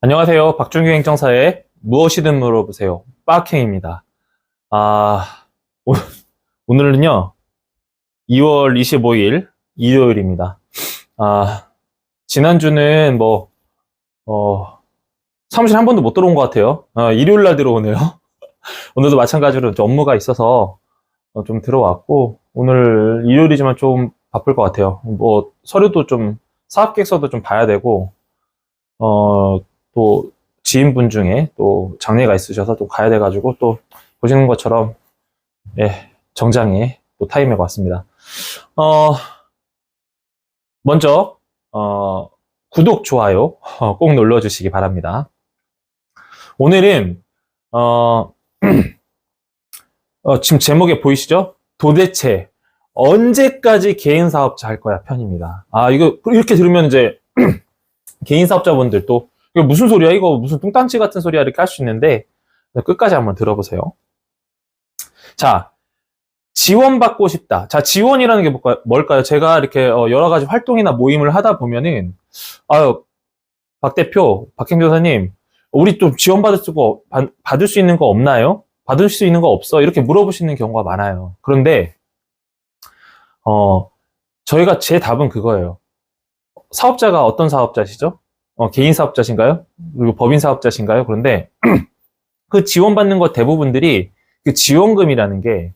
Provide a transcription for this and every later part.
안녕하세요. 박준규 행정사의 무엇이든 물어보세요. 빡행입니다. 아, 오- 오늘은요, 2월 25일, 일요일입니다. 지난주는 사무실 한 번도 못 들어온 것 같아요. 일요일 날 들어오네요. 오늘도 마찬가지로 좀 업무가 있어서 좀 들어왔고, 오늘 일요일이지만 좀 바쁠 것 같아요. 서류도 좀, 사업계획서도 좀 봐야 되고, 또 지인분 중에 또 장례가 있으셔서 또 가야 돼가지고 또 보시는 것처럼 정장에 또 타임에 왔습니다. 먼저 구독, 좋아요 꼭 눌러주시기 바랍니다. 오늘은 지금 제목에 보이시죠? 도대체 언제까지 개인 사업자 할 거야 편입니다. 이거 이렇게 들으면 이제 개인 사업자분들 또 이거 무슨 소리야? 이거 무슨 뚱딴지 같은 소리야? 이렇게 할 수 있는데 끝까지 한번 들어보세요. 자, 지원받고 싶다. 자, 지원이라는 게 뭘까요? 제가 이렇게 여러 가지 활동이나 모임을 하다 보면은 박 대표, 박 행정사님, 우리 좀 받을 수 있는 거 없나요? 받을 수 있는 거 없어? 이렇게 물어보시는 경우가 많아요. 그런데 저희가 제 답은 그거예요. 사업자가 어떤 사업자시죠? 개인 사업자신가요? 그리고 법인 사업자신가요? 그런데 그 지원받는 것 대부분들이 그 지원금이라는 게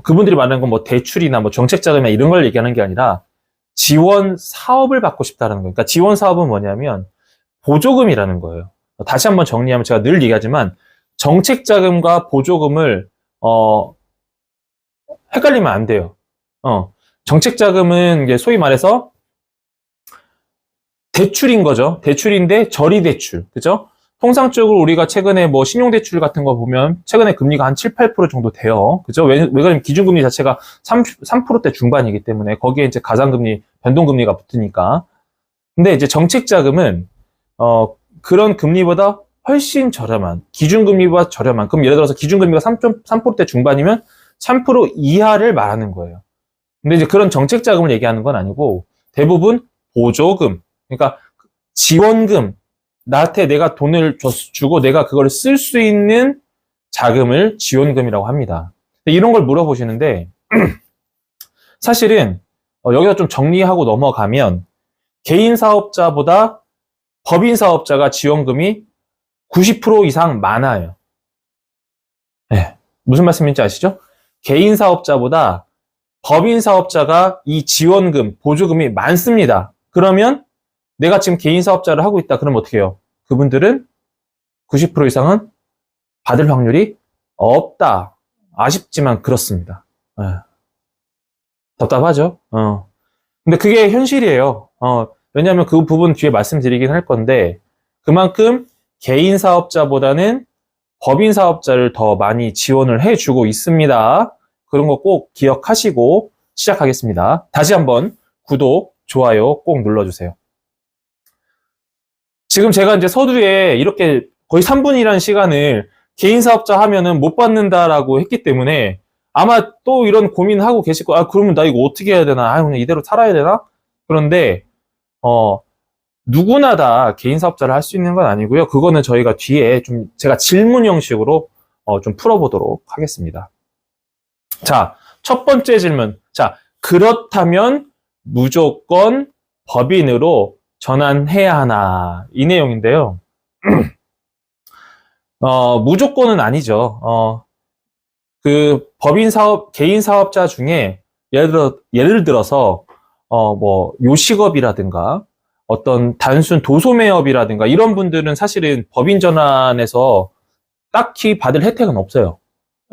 그분들이 말하는 건 뭐 대출이나 뭐 정책자금이나 이런 걸 얘기하는 게 아니라 지원 사업을 받고 싶다는 거예요. 그러니까 지원 사업은 뭐냐면 보조금이라는 거예요. 다시 한번 정리하면 제가 늘 얘기하지만 정책자금과 보조금을 헷갈리면 안 돼요. 정책자금은 소위 말해서 대출인 거죠. 대출인데 저리대출. 그죠? 통상적으로 우리가 최근에 뭐 신용대출 같은 거 보면 최근에 금리가 한 7, 8% 정도 돼요. 그죠? 왜 그러냐면 기준금리 자체가 3%대 중반이기 때문에 거기에 이제 가상금리, 변동금리가 붙으니까. 근데 이제 정책자금은, 그런 금리보다 훨씬 저렴한, 기준금리보다 저렴한, 그럼 예를 들어서 기준금리가 3% 중반이면 3% 이하를 말하는 거예요. 근데 이제 그런 정책자금을 얘기하는 건 아니고 대부분 보조금, 그러니까 지원금, 나한테 내가 돈을 주고 내가 그걸 쓸 수 있는 자금을 지원금이라고 합니다. 이런 걸 물어보시는데 사실은 여기서 좀 정리하고 넘어가면 개인 사업자보다 법인 사업자가 지원금이 90% 이상 많아요. 네, 무슨 말씀인지 아시죠? 개인 사업자보다 법인 사업자가 이 지원금, 보조금이 많습니다. 그러면 내가 지금 개인 사업자를 하고 있다. 그러면 어떻게 해요? 그분들은 90% 이상은 받을 확률이 없다. 아쉽지만 그렇습니다. 답답하죠? 근데 그게 현실이에요. 왜냐하면 그 부분 뒤에 말씀드리긴 할 건데 그만큼 개인 사업자보다는 법인 사업자를 더 많이 지원을 해주고 있습니다. 그런 거 꼭 기억하시고 시작하겠습니다. 다시 한번 구독, 좋아요 꼭 눌러주세요. 지금 제가 이제 서두에 이렇게 거의 3분이라는 시간을 개인 사업자 하면은 못 받는다라고 했기 때문에 아마 또 이런 고민하고 계실 거예요. 그러면 나 이거 어떻게 해야 되나? 그냥 이대로 살아야 되나? 그런데, 누구나 다 개인 사업자를 할 수 있는 건 아니고요. 그거는 저희가 뒤에 좀 제가 질문 형식으로 좀 풀어보도록 하겠습니다. 자, 첫 번째 질문. 자, 그렇다면 무조건 법인으로 전환해야 하나? 이 내용인데요. 무조건은 아니죠. 그 개인 사업자 중에 예를 들어서 뭐 요식업이라든가 어떤 단순 도소매업이라든가 이런 분들은 사실은 법인 전환에서 딱히 받을 혜택은 없어요.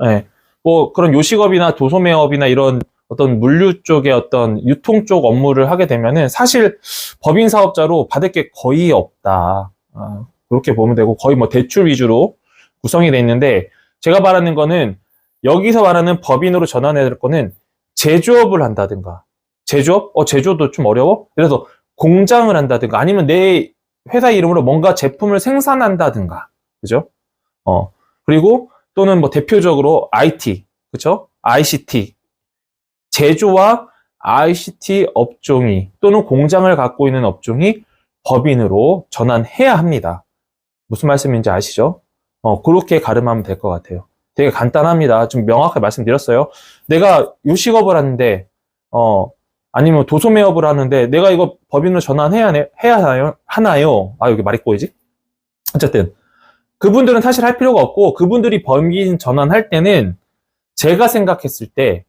네. 뭐 그런 요식업이나 도소매업이나 이런 어떤 물류 쪽의 어떤 유통 쪽 업무를 하게 되면은 사실 법인 사업자로 받을 게 거의 없다. 그렇게 보면 되고 거의 뭐 대출 위주로 구성이 돼 있는데 제가 말하는 거는 여기서 말하는 법인으로 전환해야 될 거는 제조업을 한다든가 제조업? 제조도 좀 어려워? 그래서 공장을 한다든가 아니면 내 회사 이름으로 뭔가 제품을 생산한다든가 그죠? 그리고 또는 뭐 대표적으로 IT 그죠? ICT 제조와 ICT 업종이 또는 공장을 갖고 있는 업종이 법인으로 전환해야 합니다. 무슨 말씀인지 아시죠? 그렇게 가름하면 될 것 같아요. 되게 간단합니다. 좀 명확하게 말씀드렸어요. 내가 요식업을 하는데, 아니면 도소매업을 하는데, 내가 이거 법인으로 해야 하나요? 아, 여기 말이 꼬이지? 어쨌든, 그분들은 사실 할 필요가 없고, 그분들이 법인 전환할 때는, 제가 생각했을 때,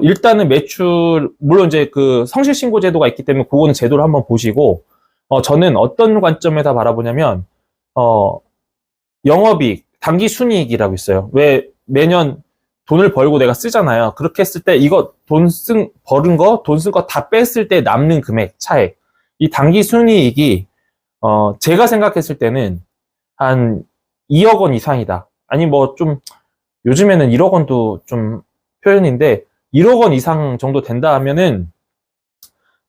일단은 매출, 물론 이제 그 성실신고 제도가 있기 때문에 그거는 제도를 한번 보시고, 저는 어떤 관점에다 바라보냐면, 영업이익, 당기 순이익이라고 있어요. 왜 매년 돈을 벌고 내가 쓰잖아요. 그렇게 했을 때 이거 벌은 거, 돈 쓴 거 다 뺐을 때 남는 금액 차액. 이 당기 순이익이, 제가 생각했을 때는 한 2억 원 이상이다. 아니, 뭐 좀, 요즘에는 1억 원도 좀 표현인데, 1억 원 이상 정도 된다 하면은,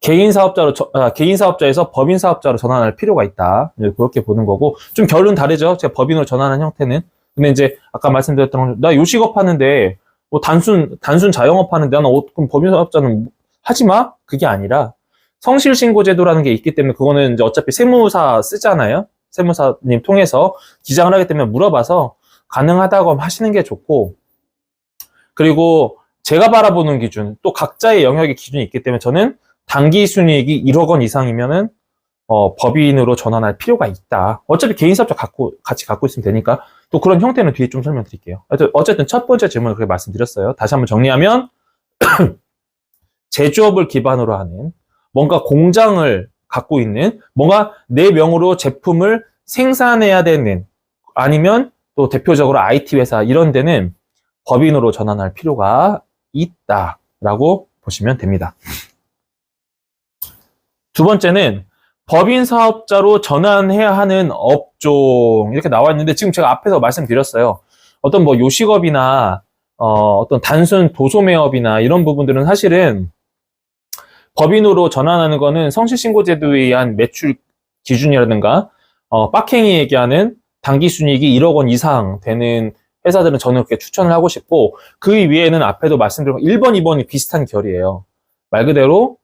개인 사업자에서 법인 사업자로 전환할 필요가 있다. 그렇게 보는 거고, 좀 결론 다르죠? 제가 법인으로 전환한 형태는. 근데 이제, 아까 말씀드렸던, 나 요식업 하는데, 뭐 단순 자영업 하는데, 그럼 법인 사업자는 하지 마? 그게 아니라, 성실신고제도라는 게 있기 때문에, 그거는 이제 어차피 세무사 쓰잖아요? 세무사님 통해서 기장을 하기 때문에 물어봐서 가능하다고 하시는 게 좋고, 그리고 제가 바라보는 기준, 또 각자의 영역의 기준이 있기 때문에 저는 당기 순이익이 1억 원 이상이면은 법인으로 전환할 필요가 있다. 어차피 개인 사업자 같이 갖고 있으면 되니까. 또 그런 형태는 뒤에 좀 설명드릴게요. 어쨌든 첫 번째 질문을 그렇게 말씀드렸어요. 다시 한번 정리하면 제조업을 기반으로 하는 뭔가 공장을 갖고 있는 뭔가 내 명으로 제품을 생산해야 되는 아니면 또 대표적으로 IT 회사 이런 데는 법인으로 전환할 필요가 있다라고 보시면 됩니다. 두 번째는 법인 사업자로 전환해야 하는 업종 이렇게 나와 있는데 지금 제가 앞에서 말씀드렸어요. 어떤 뭐 요식업이나 어떤 단순 도소매업이나 이런 부분들은 사실은 법인으로 전환하는 거는 성실신고제도에 의한 매출 기준이라든가 빡행이 얘기하는 당기순이익이 1억 원 이상 되는 회사들은 저는 그렇게 추천을 하고 싶고 그 위에는 앞에도 말씀드린 1번, 2번이 비슷한 결이에요. 말 그대로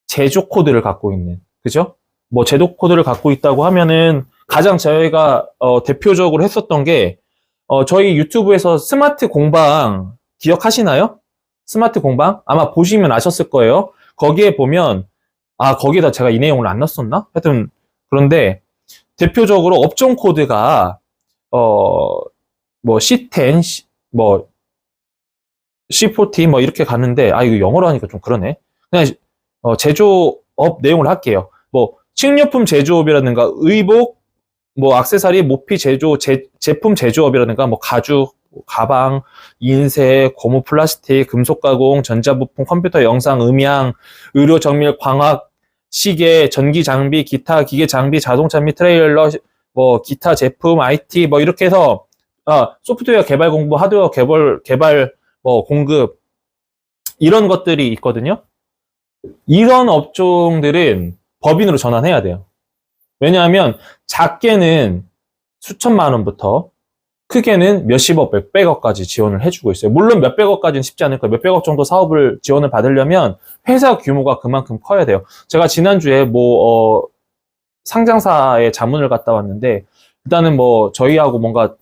제조 코드를 갖고 있는, 그죠? 뭐 제조 코드를 갖고 있다고 하면은 가장 저희가 대표적으로 했었던 게 저희 유튜브에서 스마트 공방 기억하시나요? 스마트 공방? 아마 보시면 아셨을 거예요. 거기에 보면 거기에다 제가 이 내용을 안 넣었었나? 하여튼 그런데 대표적으로 업종 코드가 뭐 C10, 뭐 C40 뭐 이렇게 가는데 이거 영어로 하니까 좀 그러네. 그냥 제조업 내용을 할게요. 뭐 식료품 제조업이라든가 의복, 뭐 액세서리, 모피 제품 제조업이라든가 뭐 가죽, 가방, 인쇄, 고무 플라스틱, 금속 가공, 전자부품, 컴퓨터, 영상, 음향, 의료 정밀, 광학, 시계, 전기 장비, 기타 기계 장비, 자동차 및 트레일러, 뭐 기타 제품, IT 뭐 이렇게 해서 소프트웨어 개발 공부, 하드웨어 개발 뭐 공급 이런 것들이 있거든요. 이런 업종들은 법인으로 전환해야 돼요. 왜냐하면 작게는 수천만 원부터 크게는 몇십억, 몇백억까지 지원을 해주고 있어요. 물론 몇백억까지는 쉽지 않을 거예요. 몇백억 정도 사업을 지원을 받으려면 회사 규모가 그만큼 커야 돼요. 제가 지난주에 상장사에 자문을 갔다 왔는데 일단은 뭐 저희하고 뭔가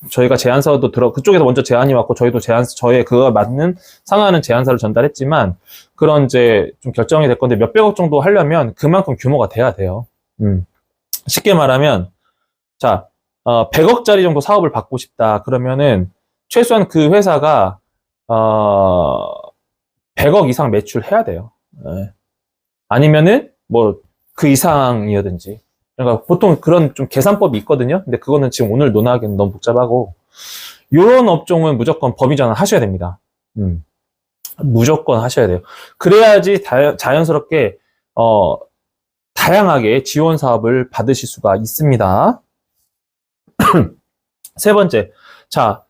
저희가 제안서도 그쪽에서 먼저 제안이 왔고 저희도 저의 그거 맞는 상하는 제안서를 전달했지만 그런 이제 좀 결정이 될 건데 몇백억 정도 하려면 그만큼 규모가 돼야 돼요. 쉽게 말하면 자 100억짜리 정도 사업을 받고 싶다 그러면은 최소한 그 회사가 100억 이상 매출해야 돼요. 아니면은 뭐 그 이상이어든지. 그러니까 보통 그런 좀 계산법이 있거든요. 근데 그거는 지금 오늘 논하기는 너무 복잡하고 이런 업종은 무조건 법인 전환 하셔야 됩니다. 무조건 하셔야 돼요. 그래야지 자연스럽게 다양하게 지원 사업을 받으실 수가 있습니다. 세 번째, 자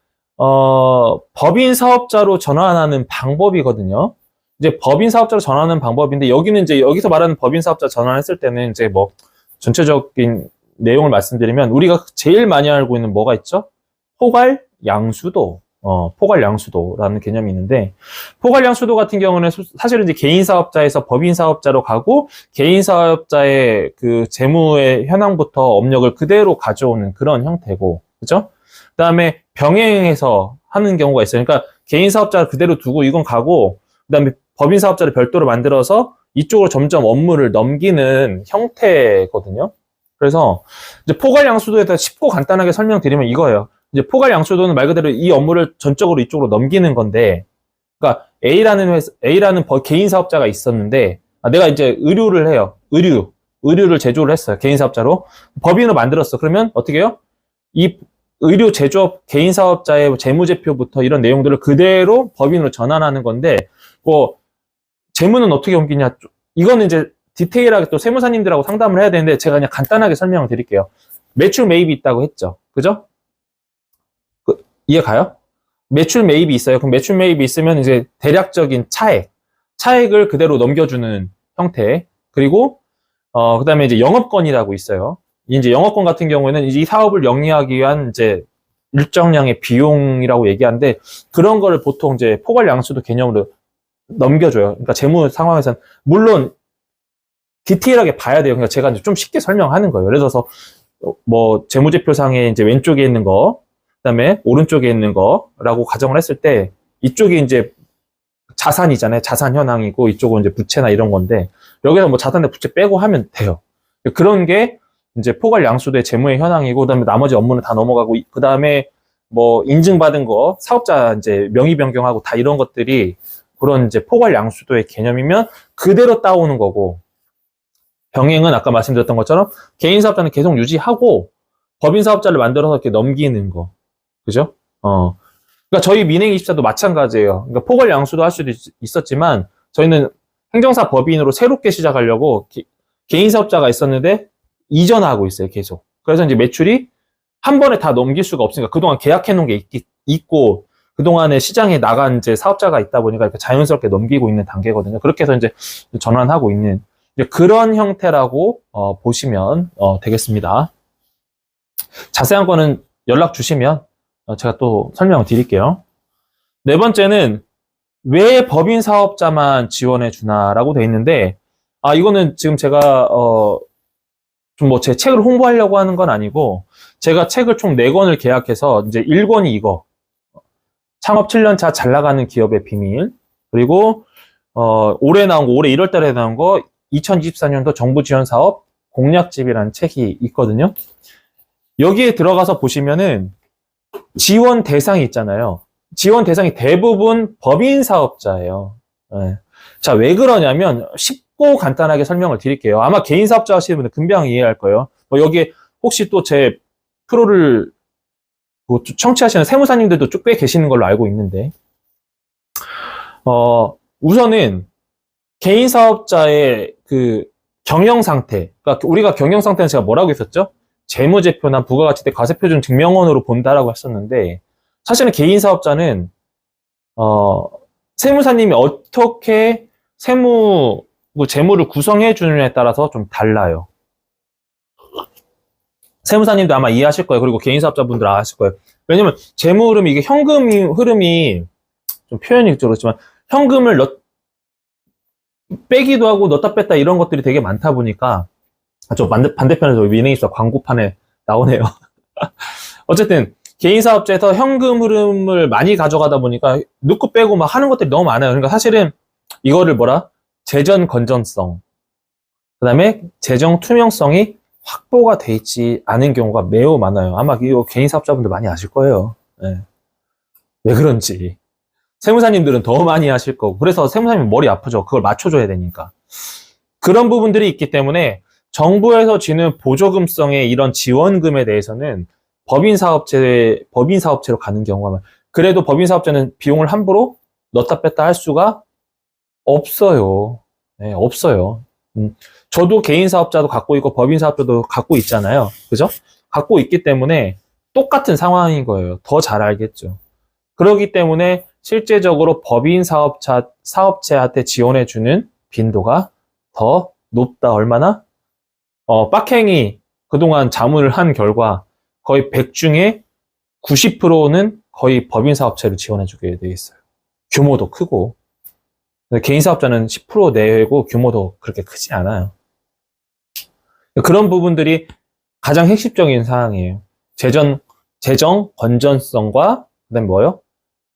법인 사업자로 전환하는 방법이거든요. 이제 법인 사업자로 전환하는 방법인데 여기는 이제 여기서 말하는 법인 사업자 전환했을 때는 이제 뭐 전체적인 내용을 말씀드리면 우리가 제일 많이 알고 있는 뭐가 있죠? 포괄, 양수도. 포괄양수도라는 개념이 있는데, 포괄양수도 같은 경우는 사실은 이제 개인 사업자에서 법인 사업자로 가고, 개인 사업자의 그 재무의 현황부터 업력을 그대로 가져오는 그런 형태고, 그죠? 그 다음에 병행해서 하는 경우가 있어요. 그러니까 개인 사업자를 그대로 두고 이건 가고, 그 다음에 법인 사업자를 별도로 만들어서 이쪽으로 점점 업무를 넘기는 형태거든요. 그래서 이제 포괄양수도에 대해서 쉽고 간단하게 설명드리면 이거예요. 이제 포괄양수도는 말 그대로 이 업무를 전적으로 이쪽으로 넘기는 건데, 그러니까 A라는 개인 사업자가 있었는데, 내가 이제 의류를 해요. 의류를 제조를 했어요. 개인 사업자로. 법인으로 만들었어. 그러면 어떻게 해요? 이 의류 제조업 개인 사업자의 재무제표부터 이런 내용들을 그대로 법인으로 전환하는 건데, 뭐, 재무는 어떻게 옮기냐. 이거는 이제 디테일하게 또 세무사님들하고 상담을 해야 되는데, 제가 그냥 간단하게 설명을 드릴게요. 매출 매입이 있다고 했죠. 그죠? 이해 가요? 매출 매입이 있어요. 그럼 매출 매입이 있으면 이제 대략적인 차액을 그대로 넘겨주는 형태. 그리고, 그 다음에 이제 영업권이라고 있어요. 이제 영업권 같은 경우에는 이 사업을 영위하기 위한 이제 일정량의 비용이라고 얘기하는데, 그런 거를 보통 이제 포괄양수도 개념으로 넘겨줘요. 그러니까 재무 상황에서는, 물론, 디테일하게 봐야 돼요. 그러니까 제가 이제 좀 쉽게 설명하는 거예요. 예를 들어서, 뭐, 재무제표상에 이제 왼쪽에 있는 거, 그다음에 오른쪽에 있는 거라고 가정을 했을 때, 이쪽이 이제 자산이잖아요. 자산 현황이고, 이쪽은 이제 부채나 이런 건데, 여기서 뭐 자산과 부채 빼고 하면 돼요. 그런 게 이제 포괄양수도의 재무의 현황이고, 그다음에 나머지 업무는 다 넘어가고, 그다음에 뭐 인증받은 거, 사업자 이제 명의 변경하고 다 이런 것들이 그런 이제 포괄양수도의 개념이면 그대로 따오는 거고, 병행은 아까 말씀드렸던 것처럼 개인 사업자는 계속 유지하고 법인 사업자를 만들어서 이렇게 넘기는 거. 그죠? 그러니까 저희 민행24도 마찬가지예요. 그러니까 포괄양수도 할 수도 있었지만 저희는 행정사 법인으로 새롭게 시작하려고 개인 사업자가 있었는데 이전하고 있어요, 계속. 그래서 이제 매출이 한 번에 다 넘길 수가 없으니까 그동안 계약해 놓은 게 있고 그동안에 시장에 나간 이제 사업자가 있다 보니까 이렇게 자연스럽게 넘기고 있는 단계거든요. 그렇게 해서 이제 전환하고 있는 이제 그런 형태라고 보시면 되겠습니다. 자세한 거는 연락 주시면 제가 또 설명을 드릴게요. 네 번째는 왜 법인 사업자만 지원해 주나라고 돼 있는데, 이거는 지금 제가 좀 뭐 제 책을 홍보하려고 하는 건 아니고, 제가 책을 총 4권을 계약해서 이제 1권이 이거, 창업 7년차 잘 나가는 기업의 비밀, 그리고 올해 1월 달에 나온 거 2024년도 정부 지원 사업 공략집이라는 책이 있거든요. 여기에 들어가서 보시면은 지원 대상이 있잖아요. 지원 대상이 대부분 법인 사업자예요. 네. 자, 왜 그러냐면 쉽고 간단하게 설명을 드릴게요. 아마 개인 사업자 하시는 분들 금방 이해할 거예요. 뭐 여기에 혹시 또 제 프로를 뭐 청취하시는 세무사님들도 쭉 꽤 계시는 걸로 알고 있는데, 우선은 개인 사업자의 그 경영 상태, 그러니까 우리가 경영 상태는 제가 뭐라고 했었죠? 재무제표나 부가가치대 과세표준 증명원으로 본다라고 했었는데, 사실은 개인 사업자는 세무사님이 어떻게 재무를 구성해 주느냐에 따라서 좀 달라요. 세무사님도 아마 이해하실 거예요. 그리고 개인 사업자분들 아실 거예요. 왜냐면 재무 흐름이 이게 현금 흐름이 좀 표현이 그렇지만 현금을 빼기도 하고 넣었다 뺐다 이런 것들이 되게 많다 보니까 저 반대편에서 민행입사 광고판에 나오네요. 어쨌든 개인 사업자에서 현금 흐름을 많이 가져가다 보니까 넣고 빼고 막 하는 것들이 너무 많아요. 그러니까 사실은 이거를 재정 건전성, 그 다음에 재정 투명성이 확보가 돼 있지 않은 경우가 매우 많아요. 아마 이거 개인 사업자분들 많이 아실 거예요. 네. 왜 그런지. 세무사님들은 더 많이 하실 거고, 그래서 세무사님 머리 아프죠. 그걸 맞춰줘야 되니까. 그런 부분들이 있기 때문에 정부에서 주는 보조금성의 이런 지원금에 대해서는 법인 사업체로 가는 경우가 많아요. 그래도 법인 사업자는 비용을 함부로 넣었다 뺐다 할 수가 없어요. 네, 없어요. 저도 개인 사업자도 갖고 있고 법인 사업자도 갖고 있잖아요. 그죠? 갖고 있기 때문에 똑같은 상황인 거예요. 더 잘 알겠죠. 그렇기 때문에 실제적으로 법인 사업체한테 지원해주는 빈도가 더 높다. 얼마나? 빡행이 그동안 자문을 한 결과 거의 100 중에 90%는 거의 법인 사업체를 지원해주게 돼 있어요. 규모도 크고. 개인 사업자는 10% 내외고 규모도 그렇게 크지 않아요. 그런 부분들이 가장 핵심적인 사항이에요. 재정 건전성과 그다음에 뭐요?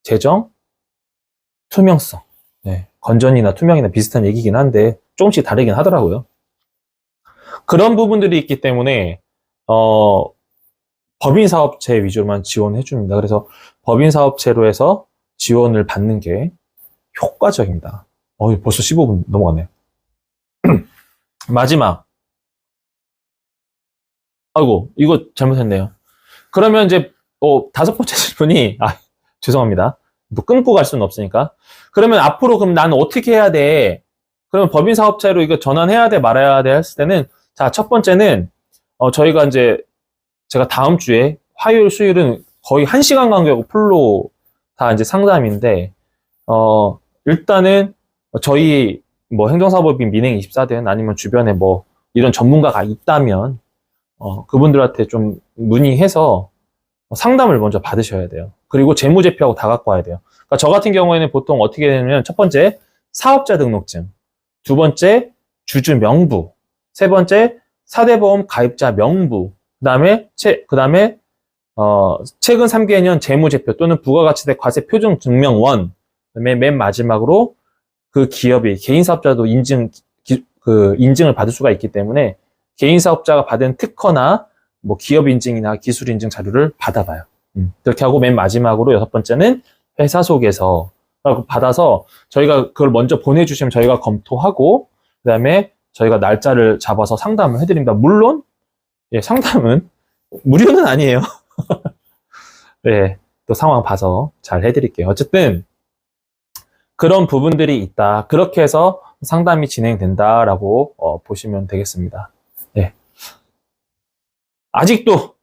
재정 투명성. 네, 건전이나 투명이나 비슷한 얘기긴 한데 조금씩 다르긴 하더라고요. 그런 부분들이 있기 때문에 법인 사업체 위주로만 지원해 줍니다. 그래서 법인 사업체로 해서 지원을 받는 게 효과적입니다. 벌써 15분 넘어갔네요. 마지막. 아이고, 이거 잘못했네요. 그러면 이제, 5번째 질문이, 죄송합니다. 또 끊고 갈 수는 없으니까. 그러면 앞으로 그럼 나는 어떻게 해야 돼? 그러면 법인 사업체로 이거 전환해야 돼, 말아야 돼 했을 때는, 자, 첫 번째는, 저희가 이제, 제가 다음 주에 화요일, 수요일은 거의 1시간 간격 풀로 다 이제 상담인데, 일단은 저희 뭐 행정사법인 민행24든 아니면 주변에 뭐 이런 전문가가 있다면, 그분들한테 좀 문의해서 상담을 먼저 받으셔야 돼요. 그리고 재무제표하고 다 갖고 와야 돼요. 그러니까 저 같은 경우에는 보통 어떻게 되냐면, 첫 번째, 사업자 등록증. 두 번째, 주주 명부. 세 번째, 사대보험 가입자 명부. 그 다음에, 최근 3개년 재무제표 또는 부가가치세 과세 표준 증명원. 그다음에 맨 마지막으로 그 기업이 개인 사업자도 인증을 받을 수가 있기 때문에 개인 사업자가 받은 특허나 뭐 기업 인증이나 기술 인증 자료를 받아봐요. 그렇게 하고 맨 마지막으로 6번째는 회사 소개서 받아서 저희가 그걸 먼저 보내주시면 저희가 검토하고 그다음에 저희가 날짜를 잡아서 상담을 해드립니다. 물론 상담은 무료는 아니에요. 네, 또 상황 봐서 잘 해드릴게요. 어쨌든 그런 부분들이 있다. 그렇게 해서 상담이 진행된다라고 보시면 되겠습니다. 네. 아직도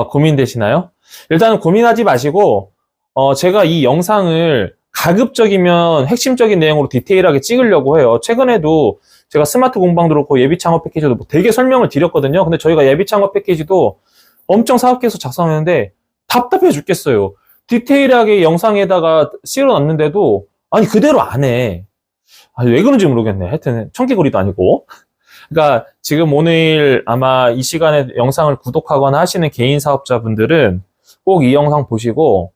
고민되시나요? 일단은 고민하지 마시고 제가 이 영상을 가급적이면 핵심적인 내용으로 디테일하게 찍으려고 해요. 최근에도 제가 스마트 공방도 그렇고 예비 창업 패키지도 되게 설명을 드렸거든요. 근데 저희가 예비 창업 패키지도 엄청 사업계에서 작성했는데 답답해 죽겠어요. 디테일하게 영상에다가 실어놨는데도 아니 그대로 안 해. 왜 그런지 모르겠네. 하여튼 청개구리도 아니고. 그러니까 지금 오늘 아마 이 시간에 영상을 구독하거나 하시는 개인 사업자분들은 꼭 이 영상 보시고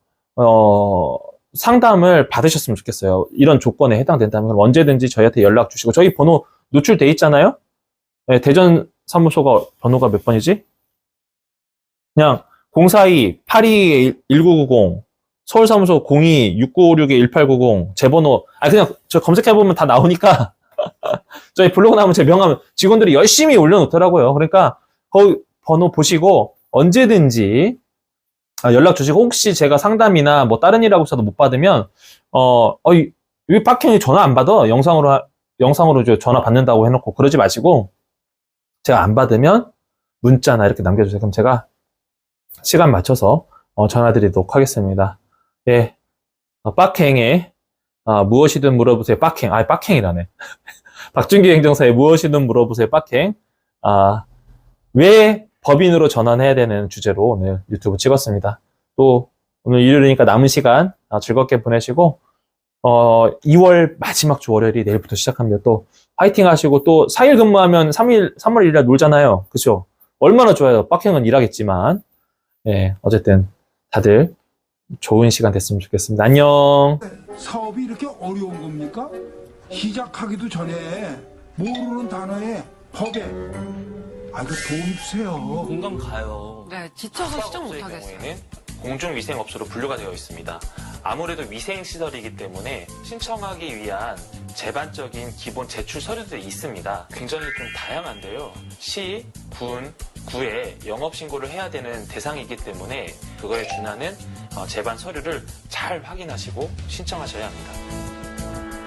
상담을 받으셨으면 좋겠어요. 이런 조건에 해당된다면 언제든지 저희한테 연락 주시고 저희 번호 노출돼 있잖아요. 네, 대전 사무소가 번호가 몇 번이지? 그냥 042-822-1990 서울사무소 02-6956-1890 제 번호 그냥 저 검색해보면 다 나오니까 저희 블로그 나오면 제 명함 직원들이 열심히 올려놓더라고요. 그러니까 거기 번호 보시고 언제든지 연락 주시고 혹시 제가 상담이나 뭐 다른 일하고 있어도 못 받으면 왜 빡형이 전화 안 받아? 영상으로 전화 받는다고 해놓고 그러지 마시고 제가 안 받으면 문자나 이렇게 남겨주세요. 그럼 제가 시간 맞춰서 전화 드리도록 하겠습니다. 예, 빡행에 무엇이든 물어보세요. 빡행, 빡행이라네. 박준기 행정사에 무엇이든 물어보세요. 빡행. 왜 법인으로 전환해야 되는 주제로 오늘 유튜브 찍었습니다. 또 오늘 일요일이니까 남은 시간 즐겁게 보내시고 2월 마지막 주 월요일이 내일부터 시작합니다. 또 화이팅 하시고 또 4일 근무하면 3월 1일 놀잖아요. 그죠? 얼마나 좋아요. 빡행은 일하겠지만 어쨌든 다들 좋은 시간 됐으면 좋겠습니다. 안녕. 사업이 이렇게 어려운 겁니까? 시작하기도 전에 모르는 단어에 법에 그 도움 주세요. 공감 가요. 네, 지쳐서 시작 못하겠어요. 경우에는 공중위생업소로 분류가 되어 있습니다. 아무래도 위생시설이기 때문에 신청하기 위한 제반적인 기본 제출 서류들이 있습니다. 굉장히 좀 다양한데요. 시, 군, 구에 영업신고를 해야 되는 대상이기 때문에 그거에 준하는 제반 서류를 잘 확인하시고 신청하셔야 합니다.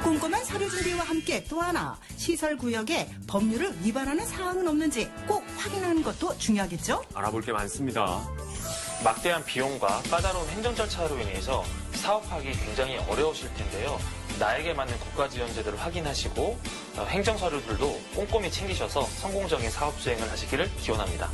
꼼꼼한 서류 준비와 함께 또 하나 시설구역에 법률을 위반하는 사항은 없는지 꼭 확인하는 것도 중요하겠죠? 알아볼 게 많습니다. 막대한 비용과 까다로운 행정 절차로 인해서 사업하기 굉장히 어려우실 텐데요. 나에게 맞는 국가 지원제도를 확인하시고 행정 서류들도 꼼꼼히 챙기셔서 성공적인 사업 수행을 하시기를 기원합니다.